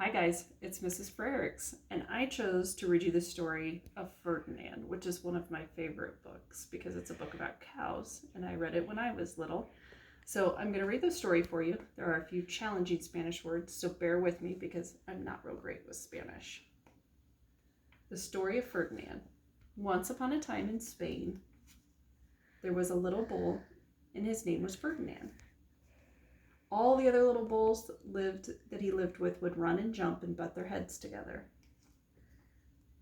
Hi guys, it's Mrs. Frerichs, and I chose to read you the story of Ferdinand, which is one of my favorite books because it's a book about cows, and I read it when I was little. So I'm going to read the story for you. There are a few challenging Spanish words, so bear with me because I'm not real great with Spanish. The story of Ferdinand. Once upon a time in Spain, there was a little bull, and his name was Ferdinand. All the other little bulls that he lived with would run and jump and butt their heads together.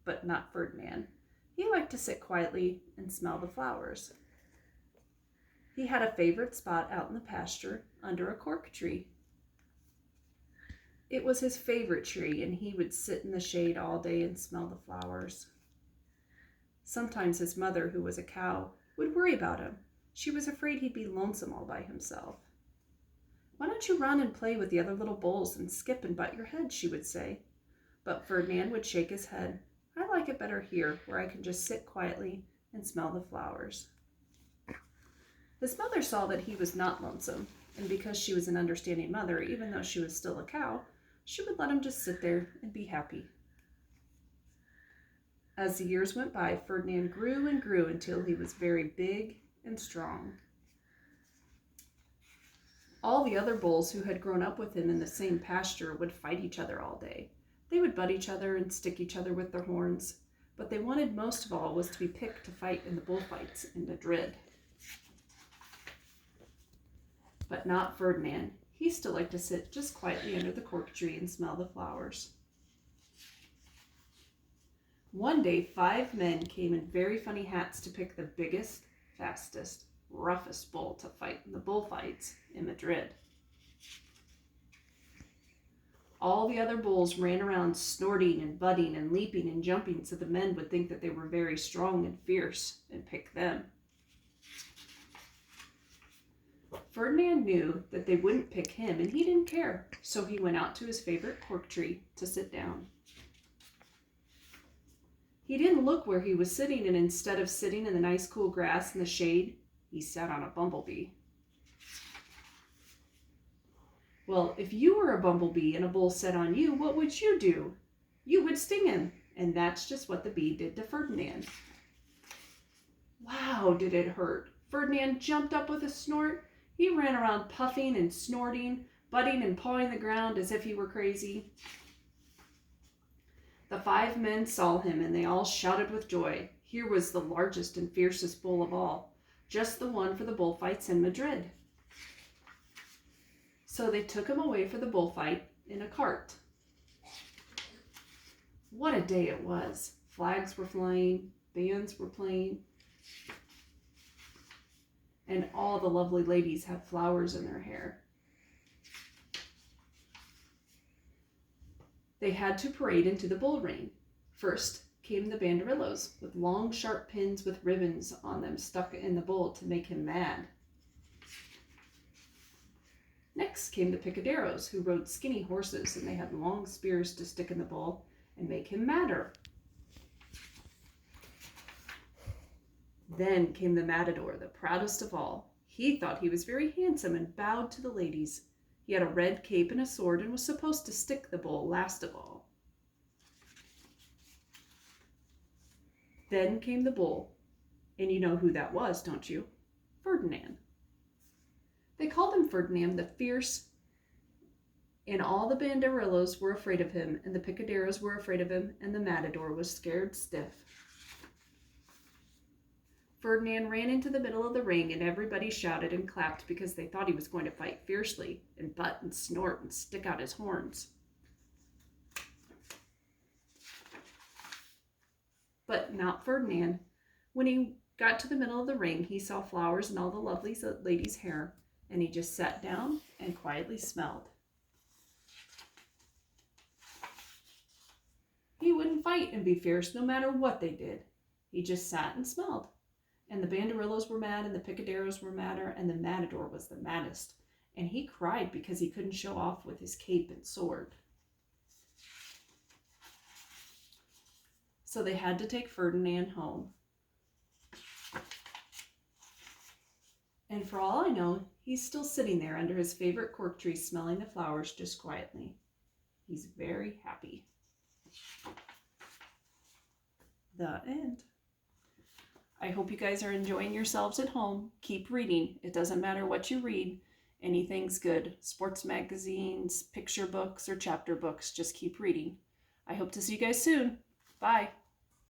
But not Ferdinand. He liked to sit quietly and smell the flowers. He had a favorite spot out in the pasture under a cork tree. It was his favorite tree, and he would sit in the shade all day and smell the flowers. Sometimes his mother, who was a cow, would worry about him. She was afraid he'd be lonesome all by himself. "Why don't you run and play with the other little bulls and skip and butt your head?" she would say. But Ferdinand would shake his head. "I like it better here, where I can just sit quietly and smell the flowers." His mother saw that he was not lonesome, and because she was an understanding mother, even though she was still a cow, she would let him just sit there and be happy. As the years went by, Ferdinand grew and grew until he was very big and strong. All the other bulls who had grown up with him in the same pasture would fight each other all day. They would butt each other and stick each other with their horns, but they wanted most of all was to be picked to fight in the bullfights in Madrid. But not Ferdinand. He still liked to sit just quietly under the cork tree and smell the flowers. One day, 5 men came in very funny hats to pick the biggest, fastest, roughest bull to fight in the bullfights in Madrid. All the other bulls ran around snorting and butting and leaping and jumping so the men would think that they were very strong and fierce and pick them. Ferdinand knew that they wouldn't pick him, and he didn't care, so he went out to his favorite cork tree to sit down. He didn't look where he was sitting, and instead of sitting in the nice cool grass in the shade, he sat on a bumblebee. Well, if you were a bumblebee and a bull sat on you, what would you do? You would sting him, and that's just what the bee did to Ferdinand. Wow, did it hurt. Ferdinand jumped up with a snort. He ran around puffing and snorting, butting and pawing the ground as if he were crazy. The 5 men saw him, and they all shouted with joy. Here was the largest and fiercest bull of all, just the one for the bullfights in Madrid. So they took him away for the bullfight in a cart. What a day it was. Flags were flying, bands were playing, and all the lovely ladies had flowers in their hair. They had to parade into the bull ring. First came the banderillos with long sharp pins with ribbons on them stuck in the bull to make him mad. Next came the picaderos, who rode skinny horses, and they had long spears to stick in the bull and make him madder. Then came the matador, the proudest of all. He thought he was very handsome and bowed to the ladies. He had a red cape and a sword and was supposed to stick the bull last of all. Then came the bull, and you know who that was, don't you? Ferdinand. They called him Ferdinand the Fierce, and all the banderillos were afraid of him, and the picaderos were afraid of him, and the matador was scared stiff. Ferdinand ran into the middle of the ring, and everybody shouted and clapped because they thought he was going to fight fiercely and butt and snort and stick out his horns. But not Ferdinand. When he got to the middle of the ring, he saw flowers in all the lovely ladies' hair, and he just sat down and quietly smelled. He wouldn't fight and be fierce no matter what they did. He just sat and smelled. And the banderillos were mad, and the picaderos were madder, and the matador was the maddest. And he cried because he couldn't show off with his cape and sword. So they had to take Ferdinand home. And for all I know, he's still sitting there under his favorite cork tree smelling the flowers just quietly. He's very happy. The end. I hope you guys are enjoying yourselves at home. Keep reading. It doesn't matter what you read. Anything's good. Sports magazines, picture books, or chapter books. Just keep reading. I hope to see you guys soon. Bye.